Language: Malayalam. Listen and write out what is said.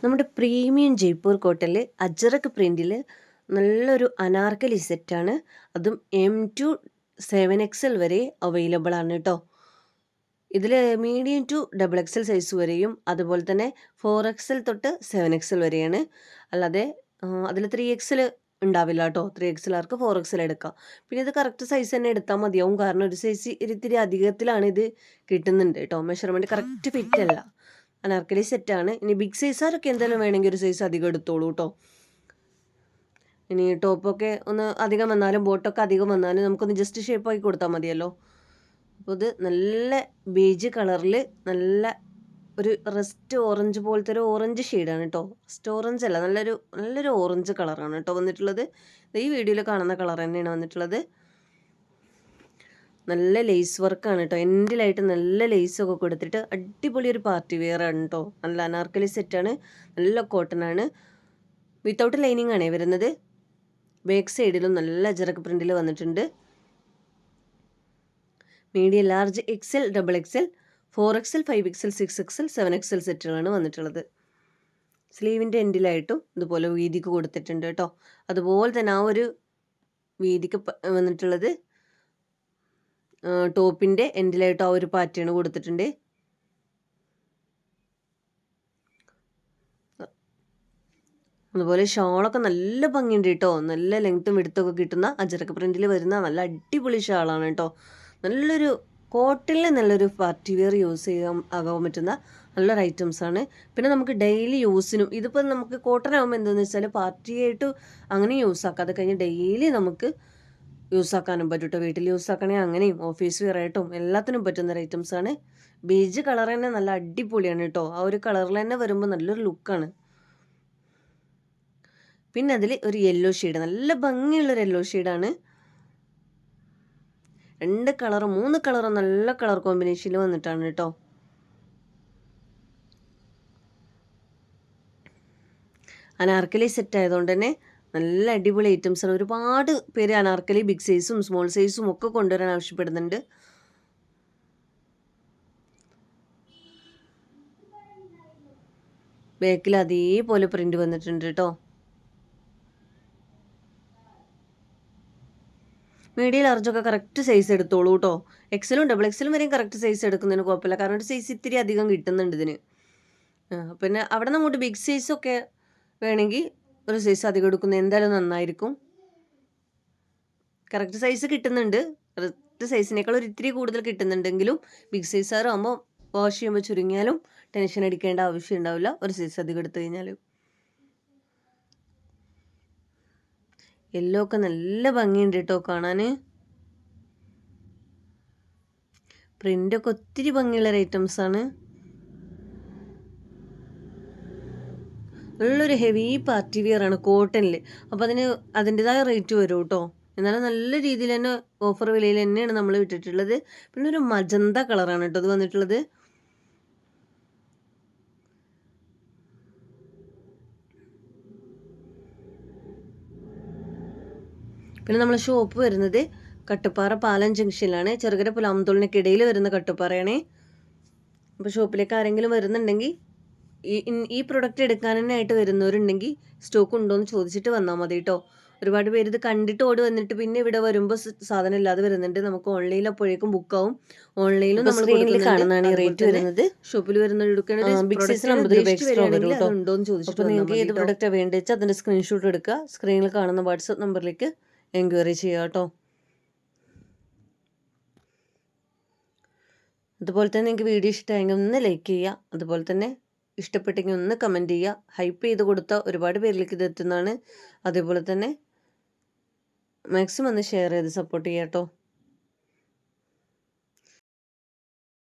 നമ്മുടെ പ്രീമിയം ജയ്പൂർ കോട്ടണിൽ അജ്രക്ക് പ്രിൻറ്റിൽ നല്ലൊരു അനാർക്കലി സെറ്റാണ്. അതും M to 7XL വരെ അവൈലബിൾ ആണ് കേട്ടോ. ഇതിൽ മീഡിയം ടു XXL സൈസ് വരെയും അതുപോലെ തന്നെ 4XL തൊട്ട് 7XL വരെയാണ്. അല്ലാതെ അതിൽ 3XL ഉണ്ടാവില്ല കേട്ടോ. 3XL ആർക്ക് 4XL എടുക്കാം. പിന്നെ ഇത് കറക്റ്റ് സൈസ് തന്നെ എടുത്താൽ മതിയാവും. കാരണം ഒരു സൈസ് ഇത്തിരി അധികത്തിലാണ് ഇത് കിട്ടുന്നുണ്ട് കേട്ടോ. മെഷർമെൻറ്റ് കറക്റ്റ് ഫിറ്റ് അല്ല. അനാർക്കലി സെറ്റാണ്. ഇനി ബിഗ് സൈസാരൊക്കെ എന്തായാലും വേണമെങ്കിൽ ഒരു സൈസ് അധികം എടുത്തോളൂ കേട്ടോ. ഇനി ടോപ്പൊക്കെ ഒന്ന് അധികം വന്നാലും ബോട്ടൊക്കെ അധികം വന്നാലും നമുക്കൊന്ന് ജസ്റ്റ് ഷേപ്പാക്കി കൊടുത്താൽ മതിയല്ലോ. അപ്പോൾ ഇത് നല്ല ബേജ് കളറിൽ നല്ല ഒരു റസ്റ്റ് ഓറഞ്ച് പോലത്തെ ഒരു ഓറഞ്ച് ഷെയ്ഡാണ് കേട്ടോ. റസ്റ്റ് ഓറഞ്ച് അല്ല, നല്ലൊരു ഓറഞ്ച് കളറാണ് കേട്ടോ വന്നിട്ടുള്ളത്. ഈ വീഡിയോയിൽ കാണുന്ന കളർ തന്നെയാണ് വന്നിട്ടുള്ളത്. നല്ല ലേസ് വർക്കാണ് കേട്ടോ. എൻഡിലായിട്ട് നല്ല ലേസൊക്കെ കൊടുത്തിട്ട് അടിപൊളി ഒരു പാർട്ടി വെയർ ആണ് കേട്ടോ. നല്ല അനാർക്കലി സെറ്റാണ്. നല്ല കോട്ടൺ ആണ്. വിത്തൗട്ട് ലൈനിങ് ആണേ വരുന്നത്. ബാക്ക് സൈഡിലും നല്ല അജ്രക്ക് പ്രിൻറ്റിൽ വന്നിട്ടുണ്ട്. Medium large XL, XXL, 4XL, 5XL, 6XL, 7XL സെറ്റുകളാണ് വന്നിട്ടുള്ളത്. സ്ലീവിൻ്റെ എൻഡിലായിട്ടും ഇതുപോലെ വീതിക്ക് കൊടുത്തിട്ടുണ്ട് കേട്ടോ. അതുപോലെ തന്നെ ആ ഒരു വീതിക്ക് വന്നിട്ടുള്ളത് ടോപ്പിൻ്റെ എൻഡിലായിട്ട് ആ ഒരു പാറ്റേൺ കൊടുത്തിട്ടുണ്ട്. അതുപോലെ ഷാളൊക്കെ നല്ല ഭംഗിയുണ്ട് കേട്ടോ. നല്ല ലെങ്ത്തും വിടുത്തൊക്കെ കിട്ടുന്ന അജ്രക്ക് പ്രിൻറ്റിൽ വരുന്ന നല്ല അടിപൊളി ഷാളാണ് കേട്ടോ. നല്ലൊരു കോട്ടണിൽ നല്ലൊരു പാർട്ടി വെയർ യൂസ് ചെയ്യാൻ ആകാൻ പറ്റുന്ന നല്ലൊരു ഐറ്റംസാണ്. പിന്നെ നമുക്ക് ഡെയിലി യൂസിനും ഇതിപ്പോൾ നമുക്ക് കോട്ടൺ ആകുമ്പോൾ എന്താണെന്ന് വെച്ചാൽ പാർട്ടിയായിട്ട് അങ്ങനെ യൂസ് ആക്കാം. അത് കഴിഞ്ഞ് ഡെയിലി നമുക്ക് യൂസ് ആക്കാനും പറ്റും കേട്ടോ. വീട്ടിൽ യൂസ് ആക്കണമെങ്കിൽ അങ്ങനെയും ഓഫീസ് വെയർ ആയിട്ടും എല്ലാത്തിനും പറ്റുന്ന ഒരു ഐറ്റംസാണ്. ബേജ് കളർ തന്നെ നല്ല അടിപൊളിയാണ് കേട്ടോ. ആ ഒരു കളറിൽ തന്നെ വരുമ്പോൾ നല്ലൊരു ലുക്കാണ്. പിന്നെ അതിൽ ഒരു യെല്ലോ ഷെയ്ഡ്, നല്ല ഭംഗിയുള്ളൊരു യെല്ലോ ഷെയ്ഡാണ്. 2 കളറും 3 കളറും നല്ല കളർ കോമ്പിനേഷനിൽ വന്നിട്ടാണ് കേട്ടോ. അനാർക്കലി സെറ്റ് ആയതുകൊണ്ട് തന്നെ നല്ല അടിപൊളി ഐറ്റംസാണ്. ഒരുപാട് പേര് അനാർക്കലി ബിഗ് സൈസും സ്മോൾ സൈസും ഒക്കെ കൊണ്ടുവരാൻ ആവശ്യപ്പെടുന്നുണ്ട്. ബാക്കിൽ അതേപോലെ പ്രിന്റ് വന്നിട്ടുണ്ട് കേട്ടോ. മീഡിയം ലാർജൊക്കെ കറക്റ്റ് സൈസ് എടുത്തോളൂ കേട്ടോ. XLും XXLും വരെയും കറക്റ്റ് സൈസ് എടുക്കുന്നതിന് കുഴപ്പമില്ല. കാരണം ഒരു സൈസ് ഇത്തിരി അധികം കിട്ടുന്നുണ്ട് ഇതിന്. പിന്നെ അവിടെ നിന്ന് അങ്ങോട്ട് ബിഗ് സൈസൊക്കെ വേണമെങ്കിൽ ഒരു സൈസ് അധികം എടുക്കുന്നത് എന്തായാലും നന്നായിരിക്കും. കറക്റ്റ് സൈസ് കിട്ടുന്നുണ്ട്. കറക്റ്റ് സൈസിനേക്കാൾ ഒരു ഇത്തിരി കൂടുതൽ കിട്ടുന്നുണ്ടെങ്കിലും ബിഗ് സൈസാറാകുമ്പോൾ വാഷ് ചെയ്യുമ്പോൾ ചുരുങ്ങിയാലും ടെൻഷൻ അടിക്കേണ്ട ആവശ്യം ഉണ്ടാവില്ല. ഒരു സൈസ് അധികം എടുത്തു കഴിഞ്ഞാൽ. യെല്ലോ ഒക്കെ നല്ല ഭംഗിയുണ്ട് കേട്ടോ കാണാൻ. പ്രിൻ്റൊക്കെ ഒത്തിരി ഭംഗിയുള്ള ഐറ്റംസാണ്. നല്ലൊരു ഹെവി പാർട്ടി വെയർ ആണ് കോട്ടണിൽ. അപ്പോൾ അതിൻ്റെതായ റേറ്റ് വരും കേട്ടോ. എന്നാലും നല്ല രീതിയിൽ തന്നെ ഓഫർ വിലയിൽ തന്നെയാണ് നമ്മൾ വിട്ടിട്ടുള്ളത്. പിന്നെ ഒരു മജന്ത കളറാണ് കേട്ടോ ഇത് വന്നിട്ടുള്ളത്. പിന്നെ നമ്മളെ ഷോപ്പ് വരുന്നത് കട്ടുപ്പാറ പാലം ജംഗ്ഷനിലാണ്. ചെറുകര പുലാമന്തോളിനൊക്കെ വരുന്ന കട്ടുപ്പാറയാണേ. അപ്പോൾ ഷോപ്പിലേക്ക് ആരെങ്കിലും വരുന്നുണ്ടെങ്കിൽ ഈ പ്രൊഡക്റ്റ് എടുക്കാൻ തന്നെ ആയിട്ട് വരുന്നവരുണ്ടെങ്കിൽ സ്റ്റോക്ക് ഉണ്ടോ എന്ന് ചോദിച്ചിട്ട് വന്നാൽ മതി കേട്ടോ. ഒരുപാട് പേര് ഇത് കണ്ടിട്ട് ഓടി വന്നിട്ട് പിന്നെ ഇവിടെ വരുമ്പോൾ സാധനം ഇല്ലാതെ വരുന്നുണ്ട്. നമുക്ക് ഓൺലൈനിൽ അപ്പോഴേക്കും ബുക്കാവും. ഓൺലൈനിലും നമ്മൾ കാണുന്നതാണ് ഈ റേറ്റ് വരുന്നത്. ഷോപ്പിൽ വരുന്നവർ ഉണ്ടോന്ന് ചോദിച്ചിട്ട് നിങ്ങൾക്ക് ഏത് പ്രൊഡക്റ്റാണ് വേണ്ടത് വെച്ചാൽ അതിൻ്റെ സ്ക്രീൻഷോട്ട് എടുക്കുക. സ്ക്രീനിൽ കാണുന്ന വാട്സപ്പ് നമ്പറിലേക്ക് എൻക്വയറി ചെയ്യുക കേട്ടോ. അതുപോലെ തന്നെ നിങ്ങൾക്ക് വീഡിയോ ഇഷ്ടമായെങ്കിൽ ഒന്ന് ലൈക്ക് ചെയ്യുക. അതുപോലെ തന്നെ ഇഷ്ടപ്പെട്ടെങ്കിൽ ഒന്ന് കമൻറ്റ് ചെയ്യുക. ഹൈപ്പ് ചെയ്ത് കൊടുത്താൽ ഒരുപാട് പേരിലേക്ക് ഇത് എത്തുന്നതാണ്. അതേപോലെ തന്നെ മാക്സിമം ഒന്ന് ഷെയർ ചെയ്ത് സപ്പോർട്ട് ചെയ്യാം കേട്ടോ.